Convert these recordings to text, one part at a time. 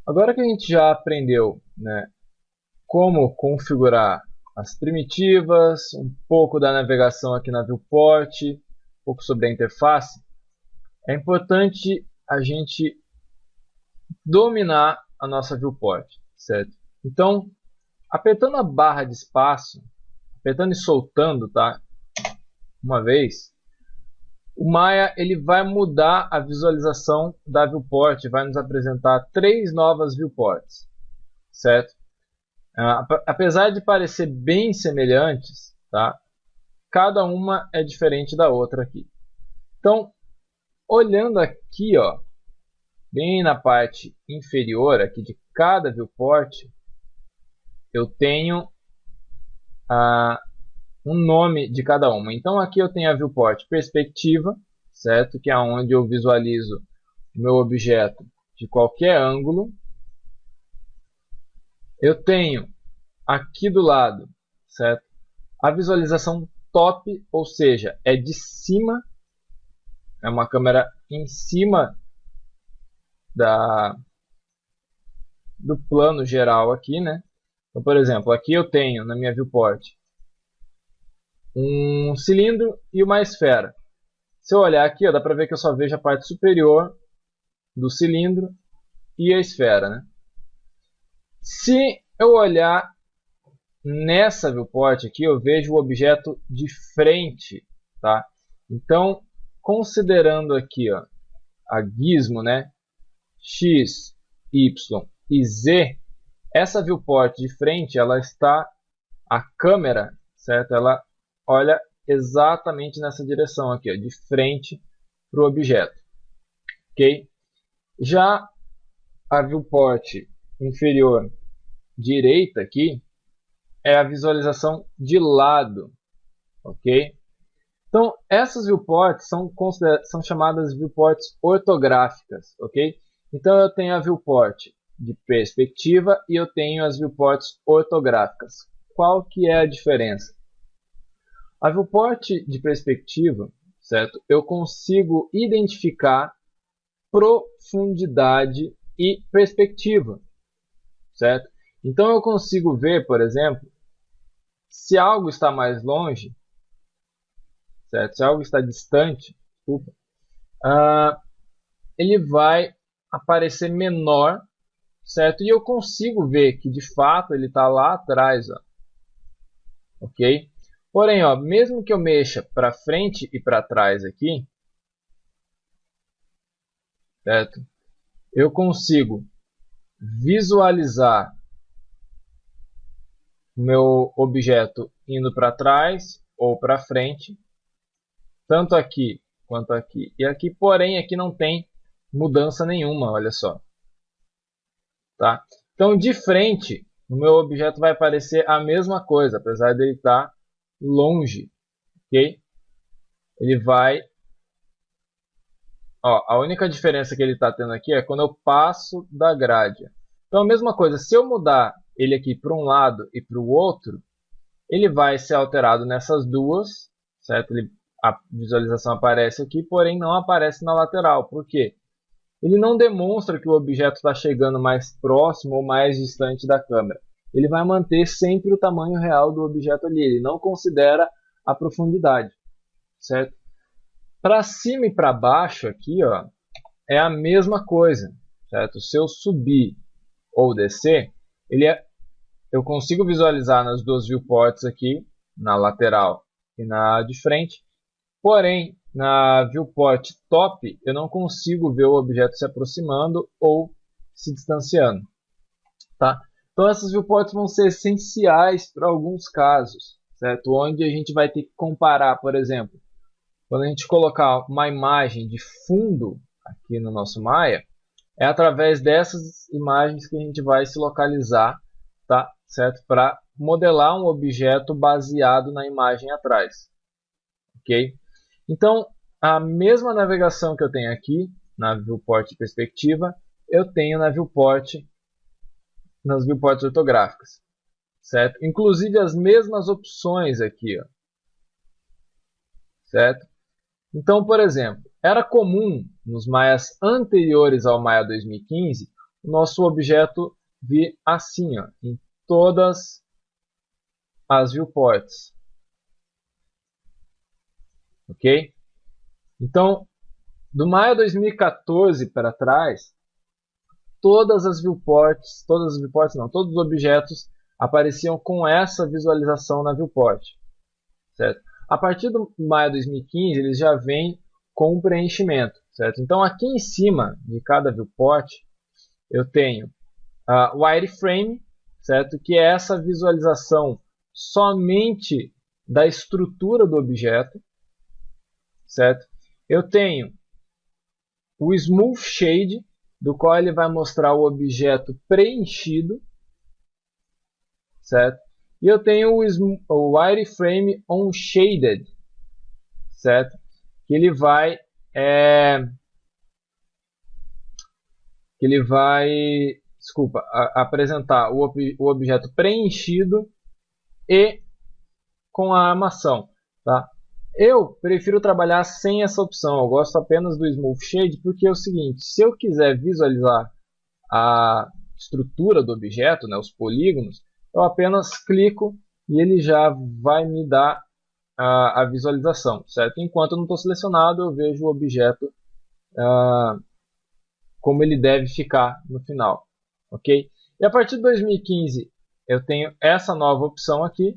Agora que a gente já aprendeu, né, como configurar as primitivas, um pouco da navegação aqui na viewport, um pouco sobre a interface, é importante a gente dominar a nossa viewport, certo? Então, apertando a barra de espaço, apertando e soltando, tá? Uma vez, o Maya ele vai mudar a visualização da viewport, vai nos apresentar 3 novas viewports, certo? Apesar de parecer bem semelhantes, tá? Cada uma é diferente da outra aqui. Então, olhando aqui, ó, bem na parte inferior aqui de cada viewport, eu tenho um nome de cada uma. Então aqui eu tenho a viewport perspectiva, certo? Que é onde eu visualizo o meu objeto de qualquer ângulo. Eu tenho aqui do lado, certo? A visualização top, ou seja, é de cima, é uma câmera em cima do plano geral aqui, né? Então, por exemplo, aqui eu tenho na minha viewport um cilindro e uma esfera. Se eu olhar aqui, ó, dá para ver que eu só vejo a parte superior do cilindro e a esfera, né? Se eu olhar nessa viewport aqui, eu vejo o objeto de frente, tá? Então, considerando aqui, ó, a gizmo, né? X, Y e Z, essa viewport de frente, ela está, a câmera, certo? Ela olha exatamente nessa direção aqui, ó, de frente para o objeto, ok? Já a viewport inferior direita aqui é a visualização de lado, ok? Então, essas viewports são chamadas viewports ortográficas, ok? Então, eu tenho a viewport de perspectiva e eu tenho as viewports ortográficas. Qual que é a diferença? A viewport de perspectiva, certo? Eu consigo identificar profundidade e perspectiva, certo? Então eu consigo ver, por exemplo, se algo está mais longe, certo? Se algo está distante, desculpa, ele vai aparecer menor, certo? E eu consigo ver que de fato ele está lá atrás, ó, ok? Porém, ó, mesmo que eu mexa para frente e para trás aqui, certo? Eu consigo visualizar o meu objeto indo para trás ou para frente, tanto aqui quanto aqui e aqui, porém aqui não tem mudança nenhuma, olha só. Tá? Então de frente, o meu objeto vai aparecer a mesma coisa, apesar dele estar longe, ok? Ele vai... Ó, a única diferença que ele está tendo aqui é quando eu passo da grade. Então a mesma coisa, se eu mudar ele aqui para um lado e para o outro, ele vai ser alterado nessas duas, certo? A visualização aparece aqui, porém não aparece na lateral. Por quê? Ele não demonstra que o objeto está chegando mais próximo ou mais distante da câmera. Ele vai manter sempre o tamanho real do objeto ali. Ele não considera a profundidade, certo? Para cima e para baixo aqui, ó, é a mesma coisa, certo? Se eu subir ou descer, eu consigo visualizar nas duas viewports aqui, na lateral e na de frente. Porém, na viewport top, eu não consigo ver o objeto se aproximando ou se distanciando. Tá? Então, essas viewports vão ser essenciais para alguns casos, certo? Onde a gente vai ter que comparar, por exemplo, quando a gente colocar uma imagem de fundo aqui no nosso Maya, é através dessas imagens que a gente vai se localizar, tá? Certo? Para modelar um objeto baseado na imagem atrás. Ok? Então, a mesma navegação que eu tenho aqui, na viewport perspectiva, eu tenho na viewport, nas viewports ortográficas. Certo? Inclusive as mesmas opções aqui. Ó, certo? Então, por exemplo, era comum nos Maias anteriores ao Maya 2015 o nosso objeto vir assim, ó, em todas as viewports. Ok? Então, do maio de 2014 para trás, todas as viewports não, todos os objetos apareciam com essa visualização na viewport. Certo? A partir do maio de 2015, eles já vêm com um preenchimento. Certo? Então, aqui em cima de cada viewport, eu tenho o wireframe, certo? Que é essa visualização somente da estrutura do objeto. Certo? Eu tenho o Smooth Shade, do qual ele vai mostrar o objeto preenchido, certo? E eu tenho o Wireframe On Shaded, certo? Que ele vai apresentar o objeto preenchido e com a armação, tá? Eu prefiro trabalhar sem essa opção, eu gosto apenas do Smooth Shade, porque é o seguinte, se eu quiser visualizar a estrutura do objeto, né, os polígonos, eu apenas clico e ele já vai me dar a visualização, certo? Enquanto eu não estou selecionado, eu vejo o objeto como ele deve ficar no final, ok? E a partir de 2015 eu tenho essa nova opção aqui,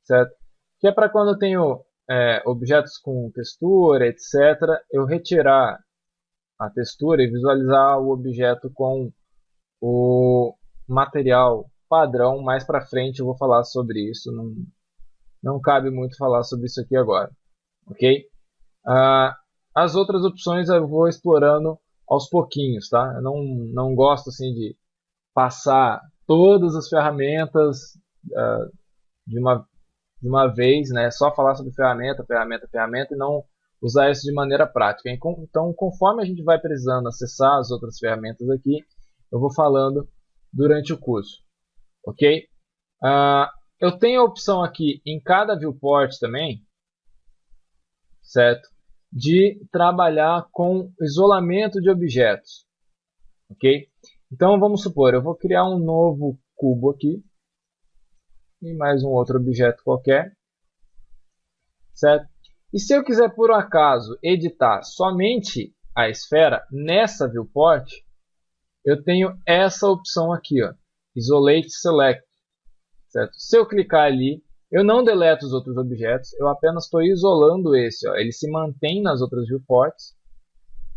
certo? Que é para quando eu tenho objetos com textura, etc., eu retirar a textura e visualizar o objeto com o material padrão. Mais para frente eu vou falar sobre isso, não cabe muito falar sobre isso aqui agora, ok? As outras opções eu vou explorando aos pouquinhos, tá? Eu não gosto assim de passar todas as ferramentas de uma vez, né? Só falar sobre ferramenta e não usar isso de maneira prática. Então, conforme a gente vai precisando acessar as outras ferramentas aqui, eu vou falando durante o curso, ok? Eu tenho a opção aqui em cada viewport também, certo? De trabalhar com isolamento de objetos, ok? Então vamos supor, eu vou criar um novo cubo aqui e mais um outro objeto qualquer, certo? E se eu quiser por um acaso editar somente a esfera nessa viewport, eu tenho essa opção aqui, ó, Isolate Select, certo? Se eu clicar ali, eu não deleto os outros objetos, eu apenas estou isolando esse, ó. Ele se mantém nas outras viewports,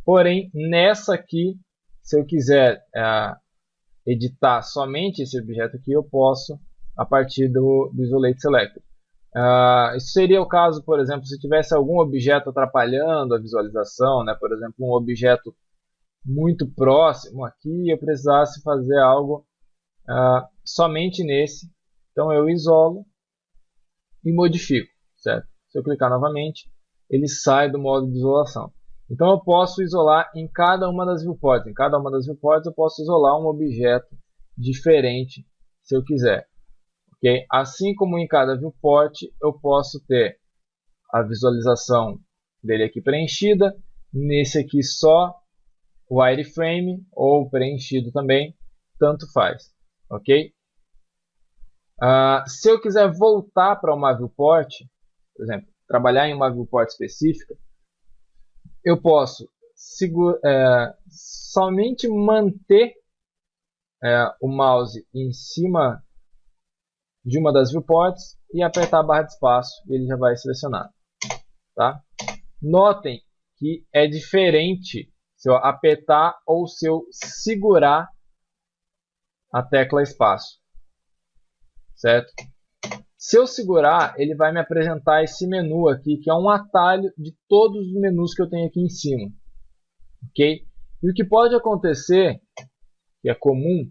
porém nessa aqui, se eu quiser editar somente esse objeto aqui, eu posso a partir do Isolate Select. Isso seria o caso, por exemplo, se tivesse algum objeto atrapalhando a visualização, né? Por exemplo, um objeto muito próximo aqui, eu precisasse fazer algo somente nesse. Então eu isolo e modifico, certo? Se eu clicar novamente, ele sai do modo de isolação. Então eu posso isolar em cada uma das viewports. Em cada uma das viewports eu posso isolar um objeto diferente se eu quiser. Okay? Assim como em cada viewport eu posso ter a visualização dele aqui preenchida, nesse aqui só o wireframe ou preenchido também, tanto faz. Ok? Se eu quiser voltar para uma viewport, por exemplo, trabalhar em uma viewport específica, eu posso somente manter o mouse em cima de uma das viewports e apertar a barra de espaço e ele já vai selecionar. Tá? Notem que é diferente se eu apertar ou se eu segurar a tecla espaço. Certo? Se eu segurar, ele vai me apresentar esse menu aqui, que é um atalho de todos os menus que eu tenho aqui em cima. Ok? E o que pode acontecer, que é comum,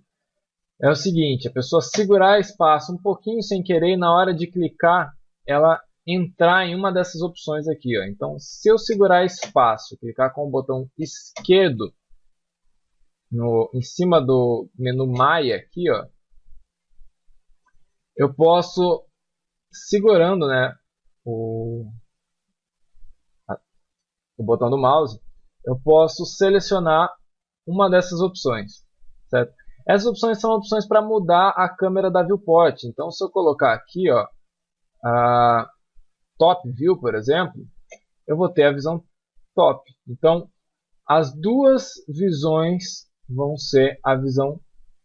é o seguinte, a pessoa segurar espaço um pouquinho sem querer e na hora de clicar, ela entrar em uma dessas opções aqui. Ó. Então, se eu segurar espaço, clicar com o botão esquerdo em cima do menu Maya aqui, ó, eu posso, segurando, né, o botão do mouse, eu posso selecionar uma dessas opções. certo? Essas opções são opções para mudar a câmera da viewport. Então, se eu colocar aqui, ó, a Top View, por exemplo, eu vou ter a visão top. Então, as duas visões vão ser a visão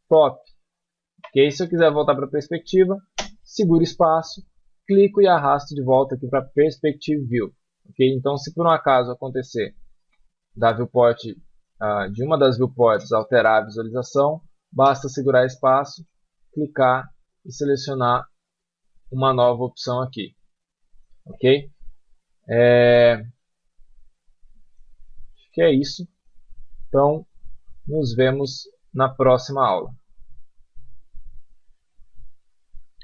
top. Okay? Se eu quiser voltar para a perspectiva, seguro espaço, clico e arrasto de volta aqui para Perspective View. Okay? Então, se por um acaso acontecer da viewport, de uma das viewports alterar a visualização, basta segurar espaço, clicar e selecionar uma nova opção aqui. Ok? Acho que é isso. Então, nos vemos na próxima aula.